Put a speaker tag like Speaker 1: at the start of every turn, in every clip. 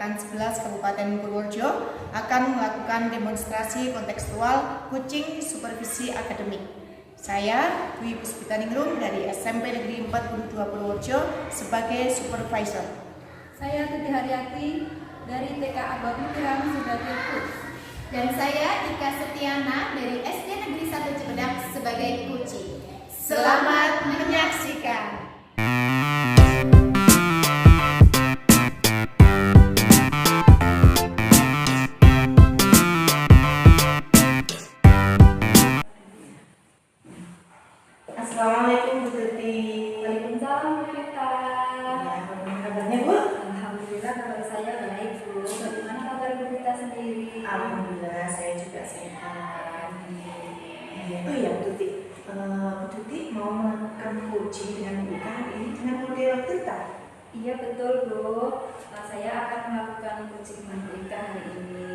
Speaker 1: RK 11 Kabupaten Purworejo akan melakukan demonstrasi kontekstual coaching supervisi akademik. Saya, Dwi Puspitaningrum dari SMP Negeri 42 Purworejo sebagai supervisor.
Speaker 2: Saya Tuti Haryati dari TK Abang Piram sebagai coach.
Speaker 3: Dan saya Ika Setiana dari SD Negeri 1 Cipedak sebagai coaching.
Speaker 1: Selamat menyaksikan. Assalamualaikum Bu Tuti.
Speaker 2: Waalaikumsalam Bu Vita.
Speaker 1: Ya, bagaimana kabarnya Bu?
Speaker 2: Alhamdulillah kabar saya baik Bu. Bagaimana kabar Bu Vita sendiri?
Speaker 1: Alhamdulillah saya juga sehat. Oh ya Bu Tuti, Bu Tuti mau melakukan coaching dengan Bu Ika ini dengan model cerita.
Speaker 2: Iya betul Bu. Saya akan melakukan coaching dengan Bu Ika hari ini.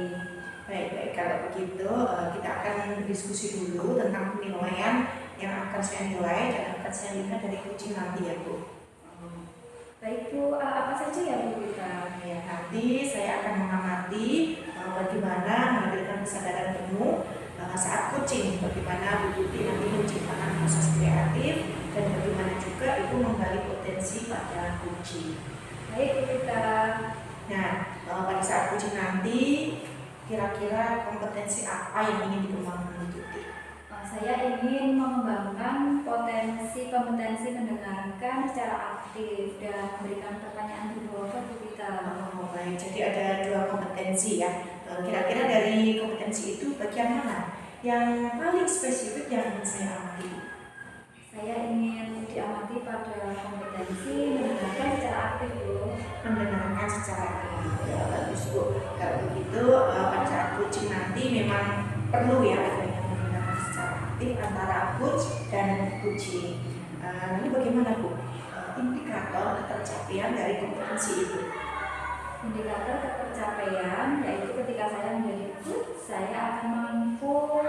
Speaker 1: Baik, kalau begitu kita akan diskusi dulu tentang penilaian yang akan saya nilai dan akan saya lihat dari coaching nanti ya Bu.
Speaker 2: Baik Bu, apa saja ya Bu Vita?
Speaker 1: Ya, nanti saya akan mengamati bagaimana menghadirkan kesadaran penuh saat coaching, bagaimana Bu Tuti nanti menciptakan proses kreatif dan bagaimana juga itu menggali potensi pada coaching.
Speaker 2: Baik Bu Vita.
Speaker 1: Nah, pada saat coaching nanti kira-kira kompetensi apa yang ingin dikembangkan Bu Tuti?
Speaker 2: Saya ingin mengembangkan kompetensi mendengarkan secara aktif dan memberikan pertanyaan berdialog Bu Vita.
Speaker 1: Oh, baik, jadi ada dua kompetensi ya. Kira-kira dari kompetensi itu bagian mana yang paling spesifik yang ingin saya amati?
Speaker 2: Saya ingin diamati pada kompetensi mendengarkan secara aktif Bu.
Speaker 1: Mendengarkan secara aktif. Ya, bagus Bu. Kalau begitu pada saat coaching nanti memang perlu ya adanya mendengarkan secara aktif antara coach dan coaching. Lalu bagaimana Bu? Indikator ketercapaian dari kompetensi itu?
Speaker 2: Indikator ketercapaian yaitu ketika saya menjadi coach, saya akan mampu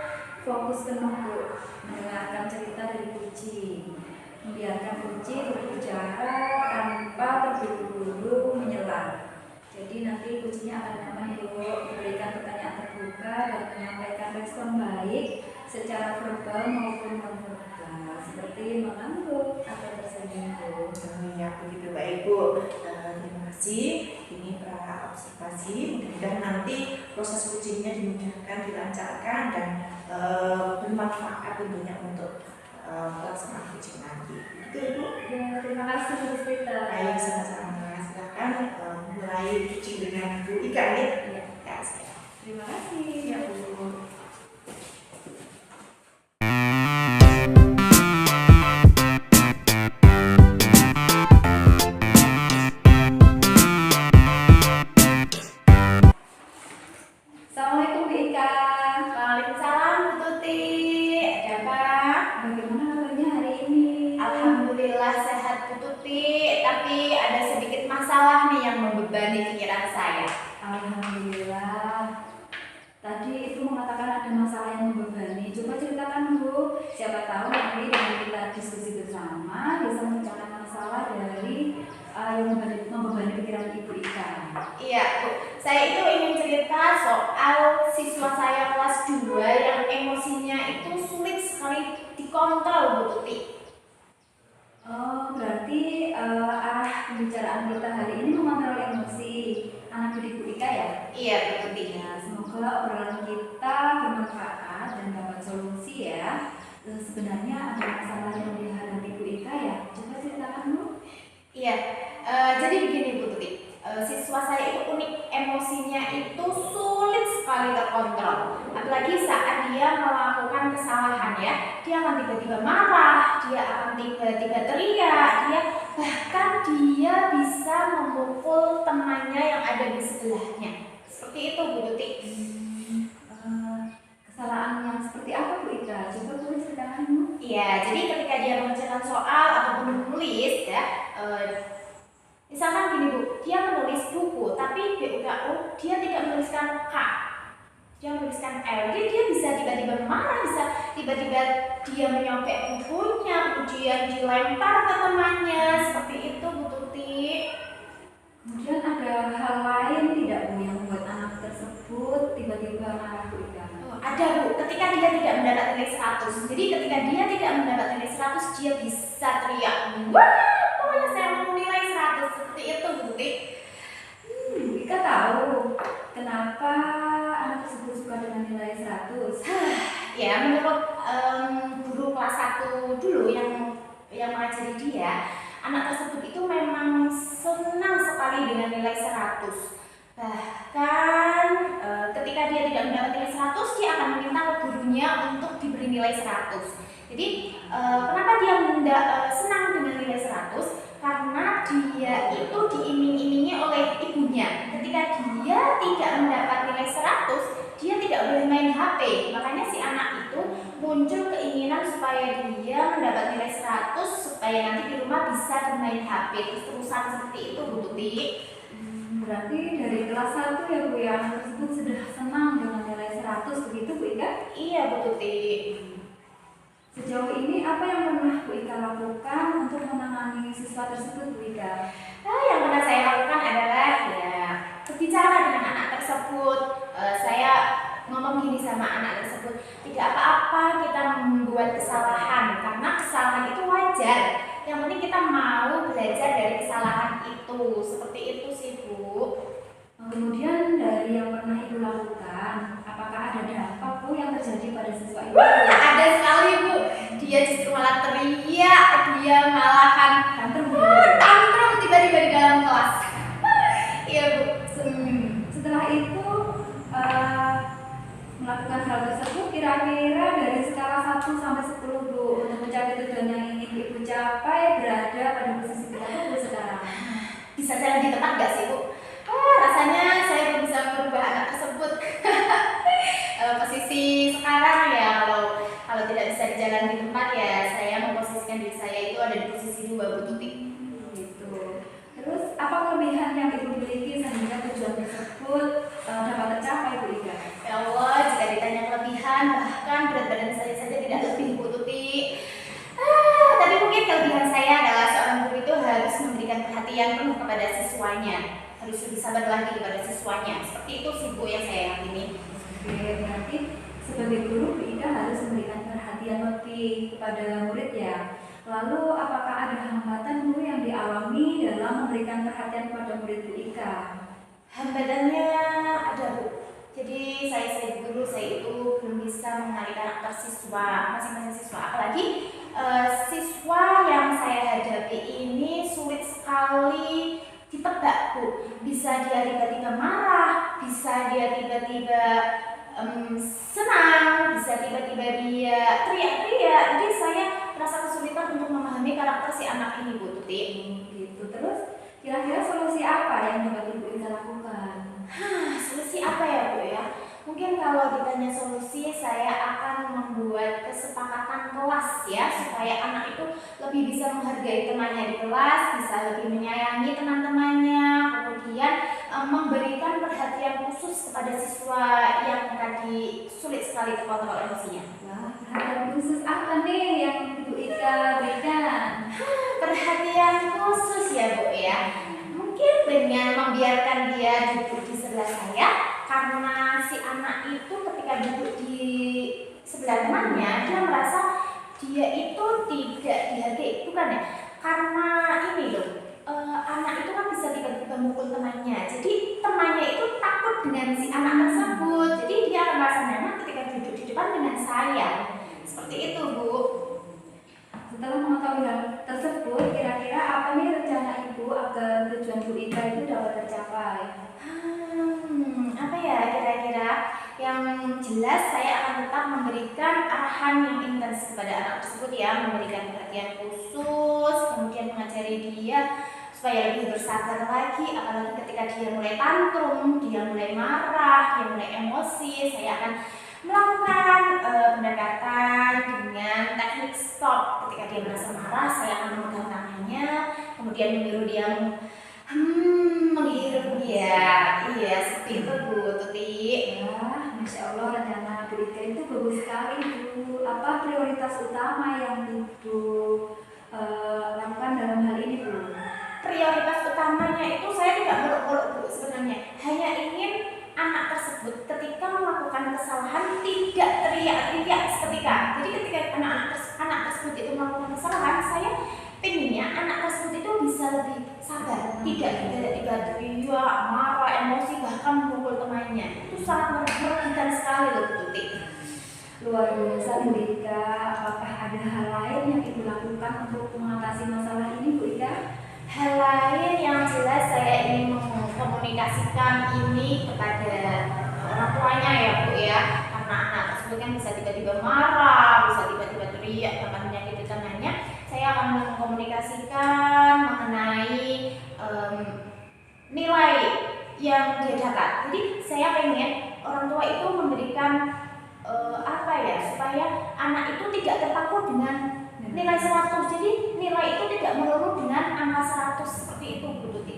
Speaker 2: fokus penuh Bu, mendengarkan cerita dari coaching, membiarkan coaching berbicara tanpa terburu-buru menyela. Jadi nanti coachingnya akan nyaman Bu, memberikan pertanyaan terbuka dan menyampaikan respon baik secara verbal maupun non-verbal, seperti mengangguk atau tersenyum Bu.
Speaker 1: Ya, begitu baik Bu. Terima kasih. Ini pra observasi. Mudah-mudahan nanti proses coachingnya dimudahkan, dilancarkan dan bermanfaat tentunya untuk pelaksanaan coaching nanti. Betul Bu.
Speaker 2: Ya, terima kasih Bu Vita.
Speaker 1: Baik, sama-sama. Silakan mulai coaching dengan Bu Ika ya. Ya, saya.
Speaker 2: Terima kasih.
Speaker 1: Ya Bu.
Speaker 2: Assalamualaikum Bu Ika.
Speaker 3: Waalaikumsalam Bu Tuti. Ada apa?
Speaker 2: Bagaimana kabarnya hari ini?
Speaker 3: Alhamdulillah sehat Bu Tuti, tapi ada sedikit masalah nih yang membebani pikiran saya.
Speaker 2: Alhamdulillah. Tadi itu mengatakan ada masalah yang membebani. Coba ceritakan Bu. Siapa tahu nanti dengan kita diskusi bersama bisa memecahkan masalah dari yang membebani pikiran Ibu Ika.
Speaker 3: Iya Bu, saya itu ingin cerita soal siswa saya kelas 2 yang emosinya itu sulit sekali dikontrol Bu Tuti.
Speaker 2: Oh, berarti arah pembicaraan kita hari ini mengontrol emosi anak didik Bu Ika ya?
Speaker 3: Iya Bu Tuti.
Speaker 2: Ya, semoga obrolan kita bermanfaat dan dapat solusi ya. Sebenarnya ada masalah yang dihadapi Bu Ika ya? Coba ceritakan Bu.
Speaker 3: Iya, jadi begini Bu Tuti, siswa saya itu unik, emosinya itu sulit sekali terkontrol. Apalagi saat dia melakukan kesalahan ya, dia akan tiba-tiba marah, dia akan tiba-tiba teriak, bahkan dia bisa memukul temannya yang ada di sebelahnya. Seperti itu Bu Tuti.
Speaker 2: Kesalahan yang seperti apa Bu Ika? Coba boleh ceritakan Bu.
Speaker 3: Iya, jadi ketika dia mengerjakan soal ataupun menulis ya, misalkan gini Bu, dia menulis buku, tapi BUKU dia tidak menuliskan K, dia menuliskan L. Jadi dia bisa tiba-tiba marah, bisa tiba-tiba dia menyobek bukunya, kemudian dilempar ke temannya, seperti itu Bu Tuti.
Speaker 2: Kemudian ada hal lain tidak Bu yang membuat anak tersebut tiba-tiba marah Bu Ika?
Speaker 3: Ada Bu, ketika dia tidak mendapat nilai 100. Jadi ketika dia tidak mendapat nilai 100, dia bisa teriak, wah pokoknya saya mau nilai 100. Seperti itu Bu Tuti.
Speaker 2: Bu Ika tahu kenapa anak tersebut suka dengan nilai 100?
Speaker 3: Ya menurut guru kelas 1 dulu yang mengajari dia, anak tersebut itu memang senang sekali dengan nilai 100. Bahkan ketika dia tidak mendapat nilai 100, dia akan meminta ke gurunya untuk diberi nilai 100. Jadi kenapa dia senang dengan nilai 100? Karena dia itu diiming-imingi oleh ibunya. Ketika dia tidak mendapat nilai 100, dia tidak boleh main HP. Makanya si anak itu muncul keinginan supaya dia mendapat nilai 100 supaya nanti di rumah bisa bermain HP terus-terusan seperti itu Bu Tuti.
Speaker 2: Berarti dari kelas 1 ya Bu ya, anak tersebut sudah senang dengan nilai 100 begitu Bu Ika?
Speaker 3: Iya Bu Tuti.
Speaker 2: Sejauh ini apa yang pernah Bu Ika lakukan untuk menangani siswa tersebut Bu Ika?
Speaker 3: Yang pernah saya lakukan adalah ya berbicara dengan anak tersebut. Saya ngomong gini sama anak tersebut, tidak apa-apa kita membuat kesalahan karena kesalahan itu wajar. Yang penting kita mau belajar dari kesalahan itu. Seperti itu sih Bu.
Speaker 2: Kemudian dari yang pernah Ibu lakukan, apakah ada dampak Bu yang terjadi pada siswa Ibu?
Speaker 3: Ada sekali Bu. Dia justru malah teriak, dia malahan tantrum tiba-tiba di dalam kelas. Iya Bu.
Speaker 2: Setelah itu melakukan hal tersebut, kira-kira dari skala 1 sampai 10 Bu, untuk mencapai tujuan yang ingin Ibu capai berada pada posisi berapa Bu sekarang?
Speaker 3: Bisa jalan di tempat gak sih Bu? Rasanya saya belum bisa merubah anak tersebut. Posisi sekarang ya kalau tidak bisa jalan di tempat ya saya memposisikan diri saya itu ada di posisi 2 Bu Tuti.
Speaker 2: Gitu. Terus apa kelebihan yang Ibu miliki sehingga tujuan tersebut dapat tercapai Bu Ika?
Speaker 3: Ya Allah, jika ditanya kelebihan bahkan berat badan saya saja tidak lebih Bu Tuti. Tapi mungkin kelebihan saya adalah seorang guru itu harus memberikan perhatian penuh kepada siswanya, harus lebih sabar lagi kepada siswanya. Seperti itu sih Bu yang saya yakini.
Speaker 2: Oke, berarti sebagai guru Bu Ika harus memberikan perhatian lebih kepada murid ya. Lalu apakah ada hambatan Bu yang dialami dalam memberikan perhatian kepada murid Bu Ika?
Speaker 3: Hambatannya ada Bu. Jadi saya guru, saya itu belum bisa mengenali karakter siswa, masing-masing siswa. Apalagi siswa yang saya hadapi ini sulit sekali ditebak Bu. Bisa dia tiba-tiba marah, bisa dia tiba-tiba senang, bisa tiba-tiba dia teriak-teriak. Jadi saya merasa kesulitan untuk memahami karakter si anak ini Bu Tuti.
Speaker 2: Gitu. Terus kira-kira solusi apa yang dapat Ibu Ika lakukan?
Speaker 3: Solusi apa ya Bu ya? Mungkin kalau ditanya solusi, saya akan membuat kesepakatan kelas ya, supaya anak itu lebih bisa menghargai temannya di kelas, bisa lebih menyayangi teman-temannya, kemudian memberikan perhatian khusus kepada siswa yang tadi sulit sekali terkontrol emosinya.
Speaker 2: Wah, perhatian khusus apa nih yang Ibu Ika berikan?
Speaker 3: Perhatian khusus ya Bu ya. Mungkin dengan membiarkan dia duduk di sebelah saya, karena si anak itu ketika duduk di sebelah temannya dia merasa dia itu tidak dihargai, bukan ya? Karena ini loh, anak itu kan bisa tiba-tiba mukul temannya, jadi temannya itu takut dengan si anak tersebut, jadi dia akan merasa nyaman ketika duduk di depan dengan saya. Seperti itu Bu.
Speaker 2: Setelah mengetahui hal tersebut, kira-kira apa nih rencana Ibu agar tujuan Bu Ika itu dapat tercapai?
Speaker 3: Apa ya kira-kira? Yang jelas saya akan tetap memberikan arahan yang intens kepada anak tersebut ya, memberikan perhatian khusus, kemudian mengajari dia supaya lebih bersabar lagi, apalagi ketika dia mulai tantrum, dia mulai marah, dia mulai emosi, saya akan melakukan pendekatan dengan teknik stop. Ketika dia merasa marah, saya akan memegang tangannya, kemudian menyuruh dia menghirup dia. Iya, seperti itu Bu Tuti.
Speaker 2: Ya, Masya Allah, rencana Bu Ika itu bagus sekali Bu. Apa prioritas utama yang Ibu lakukan dalam hal ini Bu?
Speaker 3: Prioritas utamanya itu saya tidak teriak seketika. Jadi ketika anak tersebut itu melakukan kesalahan, saya pengennya anak tersebut itu bisa lebih sabar, tidak teriak, marah, emosi, bahkan memukul temannya. Itu sangat merugikan sekali loh Bu Tuti.
Speaker 2: Luar biasa Bu Ika. Apakah ada hal lain yang Ibu lakukan untuk mengatasi masalah ini Bu Ika?
Speaker 3: Hal lain yang jelas saya ingin mengkomunikasikan ini kepada orang tuanya ya Bu ya, karena anak tersebut kan bisa tiba-tiba marah, bisa tiba-tiba teriak, bahkan menyakiti temannya. Saya akan mengkomunikasikan mengenai nilai yang dia dapat. Jadi saya pengen orang tua itu memberikan supaya anak itu tidak terpaku dengan nilai 100. Jadi nilai itu tidak melulu dengan angka 100 seperti itu Bu Tuti.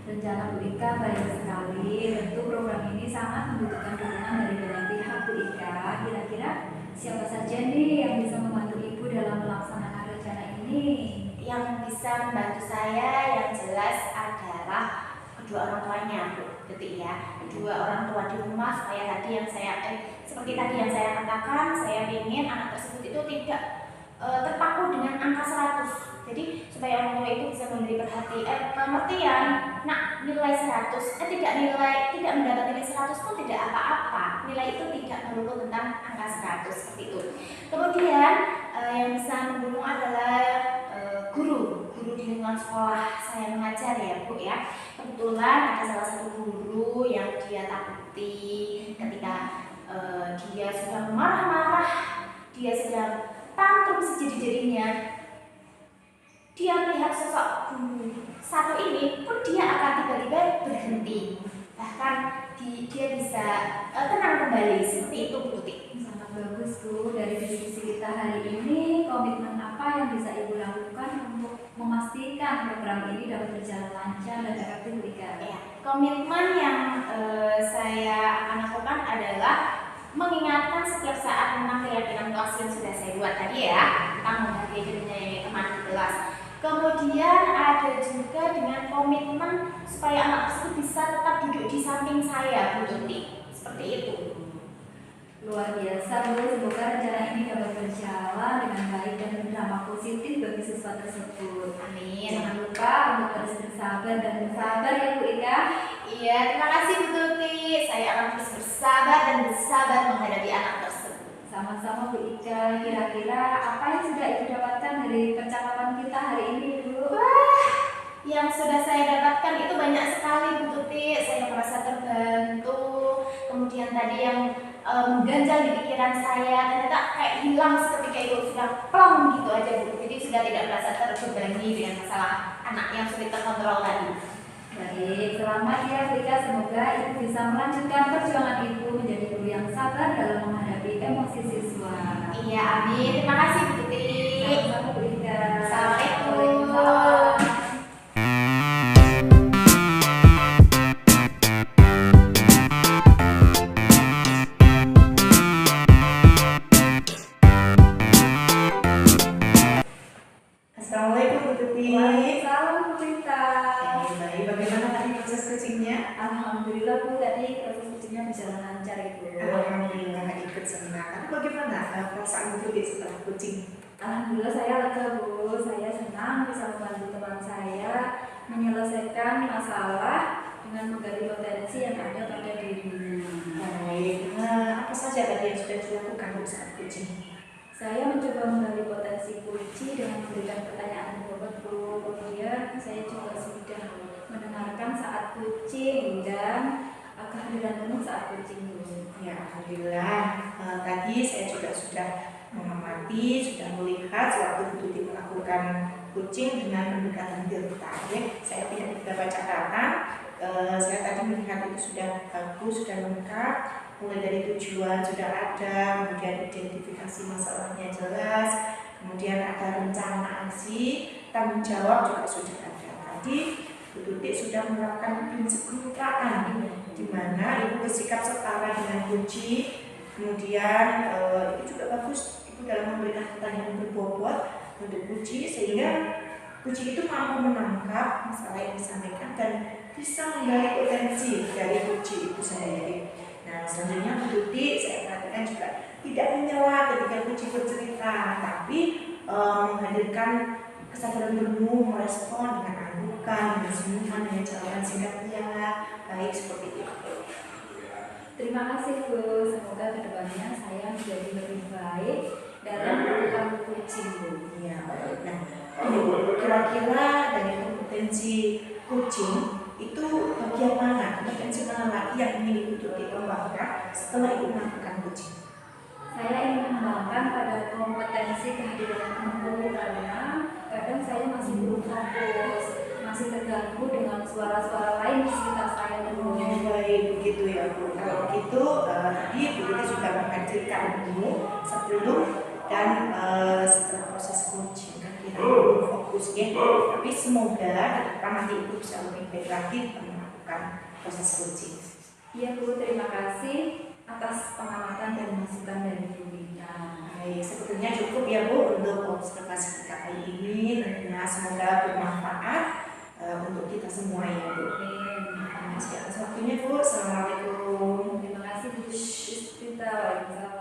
Speaker 2: Rencana Bu Ika baik sekali. Tentu program ini sangat membutuhkan dukungan dari banyak pihak Bu Ika. Kira-kira siapa saja nih yang bisa membantu Ibu dalam melaksanakan rencana ini?
Speaker 3: Yang bisa membantu saya yang jelas adalah kedua orang tuanya Bu Tuti ya. Kedua orang tua di rumah supaya tadi yang seperti tadi yang saya katakan, saya ingin anak tersebut itu tidak terpaku dengan angka 100. Jadi supaya orang tua itu bisa memberi pengertian, nah nilai 100 tidak mendapat nilai 100 pun tidak apa-apa. Nilai itu tidak melulu tentang angka 100 seperti itu. Kemudian yang bisa mendukung adalah guru di lingkungan sekolah saya mengajar ya Bu ya. Kebetulan ada salah satu guru yang dia takuti ketika dia sedang marah-marah, dia sedang tantrum sejadi-jadinya, dia melihat sosok guru satu ini pun dia akan tiba-tiba berhenti, bahkan dia bisa tenang kembali seperti itu Bu Tuti.
Speaker 2: Sangat bagus Bu. Dari diskusi kita hari ini, komitmen apa yang bisa Ibu lakukan untuk memastikan program ini dapat berjalan lancar dan efektif Bu Ika?
Speaker 3: Ya, komitmen yang saya akan lakukan adalah mengingatkan setiap saat tentang keyakinan kelas yang sudah saya buat tadi ya, tentang menghargai dirinya yang teman di kelas. Kemudian ada juga dengan komitmen supaya anak tersebut bisa tetap duduk di samping saya Bu Tuti, seperti itu.
Speaker 2: Luar biasa Bu, semoga rencana ini dapat berjalan dengan baik dan berdampak positif bagi siswa tersebut.
Speaker 3: Amin.
Speaker 2: Jangan lupa untuk terus bersabar dan bersabar ya Bu Ika.
Speaker 3: Iya, terima kasih Bu Tuti. Saya akan terus bersabar dan bersabar menghadapi anak tersebut.
Speaker 2: Sama-sama Bu Ika. Kira-kira apa yang sudah Ibu dapatkan dari percakapan kita hari ini Bu?
Speaker 3: Wah, yang sudah saya dapatkan itu banyak sekali Bu Tuti. Saya merasa terbantu. Kemudian tadi yang mengganjal di pikiran saya ternyata kayak hilang seketika itu, sudah plong gitu aja Bu. Jadi sudah tidak merasa terbebani dengan masalah anak yang sulit terkontrol tadi.
Speaker 2: Baik, selamat ya Bu Ika. Semoga Ibu bisa melanjutkan perjuangan Ibu menjadi guru yang sabar dalam menghadapi emosi siswa.
Speaker 3: Iya, amin. Terima kasih Bu Tuti.
Speaker 2: Sama-sama Bu Ika.
Speaker 3: Assalamualaikum.
Speaker 1: Assalamualaikum Bu Tuti.
Speaker 2: Waalaikumsalam Bu Ika.
Speaker 1: Baik, bagaimana tadi proses coachingnya?
Speaker 2: Alhamdulillah Bu, tadi proses coachingnya berjalan lancar Ibu.
Speaker 1: Alhamdulillah ikut seminar. Tapi bagaimana perasaan Bu Tuti setelah coaching?
Speaker 2: Alhamdulillah saya lega Bu, saya senang bisa membantu teman saya menyelesaikan masalah dengan menggali potensi yang ada pada dirinya.
Speaker 1: Baik, apa saja tadi yang sudah dilakukan saat coaching?
Speaker 2: Saya mencoba menggali potensi kunci dengan memberikan pertanyaan bobot Bu. Kemudian saya juga sudah mendengarkan saat coaching dan kehadiran penuh saat coaching Bu.
Speaker 1: Ya, alhamdulillah. Tadi saya juga sudah mengamati, sudah melihat sewaktu Bu Tuti melakukan coaching dengan pendekatan delta. Ya, saya tidak baca catatan. Saya tadi melihat itu sudah bagus, sudah lengkap. Mulai dari tujuan sudah ada, kemudian identifikasi masalahnya jelas, kemudian ada rencana aksi, tanggung jawab juga sudah ada. Tadi Bu Tuti sudah menerapkan prinsip kemitraan, di mana Ibu bersikap setara dengan kunci. Kemudian itu juga bagus Ibu dalam memberikan pertanyaan berbobot untuk kunci, sehingga kunci itu mampu menangkap masalah yang disampaikan dan bisa menggali potensi dari kunci itu sendiri. Nah, selanjutnya Bu Tuti saya perhatikan juga tidak menyela ketika kucing bercerita, tapi menghadirkan kesadaran penuh, merespon dengan anggukan, dengan senyuman, dengan jawaban singkatnya, baik seperti itu.
Speaker 2: Terima kasih Bu, semoga kedepannya saya menjadi lebih baik dalam melakukan kucing Bu.
Speaker 1: Ya, nah, kira-kira dari kompetensi kucing itu bagian mana, kompetensi mana lagi yang ingin untuk dikembangkan setelah ibu melakukan kucing?
Speaker 2: Saya ingin mengembangkan pada kompetensi kehadiran ibu karena kadang saya masih belum fokus, masih terganggu dengan suara-suara lain di sekitar saya dulu.
Speaker 1: Baik, begitu ya Bu. Kalau gitu tadi Bu Titi sudah menghadirkan dulu sebelum dan setelah proses coaching kan kita fokus ya. Tapi semoga ke depan nanti Ibu bisa lebih baik lagi melakukan proses coaching.
Speaker 2: Iya Bu, terima kasih atas pengamatan dan masukan dari Bu Rita.
Speaker 1: Baik, sebetulnya cukup ya Bu untuk observasi kita kali ini. Tentunya semoga bermanfaat untuk kita semua ya Bu. Terima kasih atas waktunya Bu. Assalamualaikum.
Speaker 2: Terima kasih Bu Rita. Waalaikumsalam.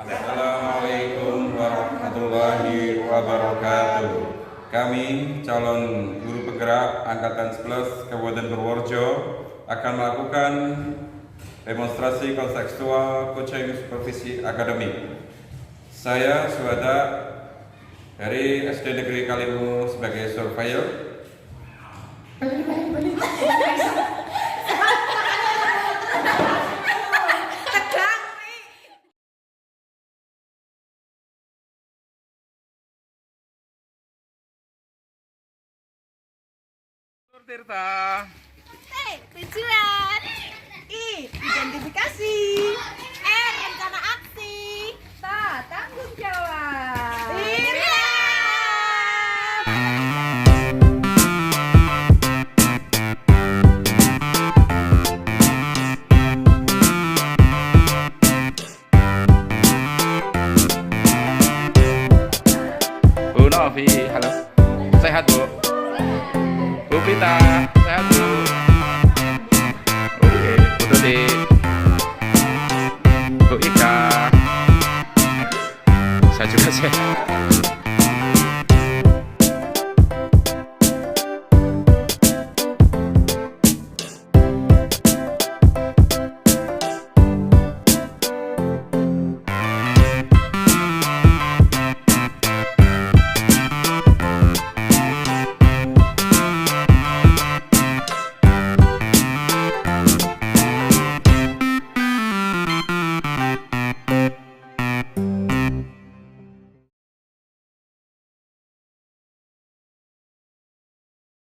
Speaker 4: Assalamualaikum warahmatullahi wabarakatuh. Kami calon guru penggerak Angkatan 11 Kabupaten Purworejo akan melakukan demonstrasi kontekstual coaching supervisi akademik. Saya Suhada dari SD Negeri Kalimu sebagai surveyor. Tirta.
Speaker 5: Tujuan identifikasi rencana aksi
Speaker 2: Tanggung jawab.
Speaker 4: Bu Novi, halo. Sehat Bu? Bu Pita.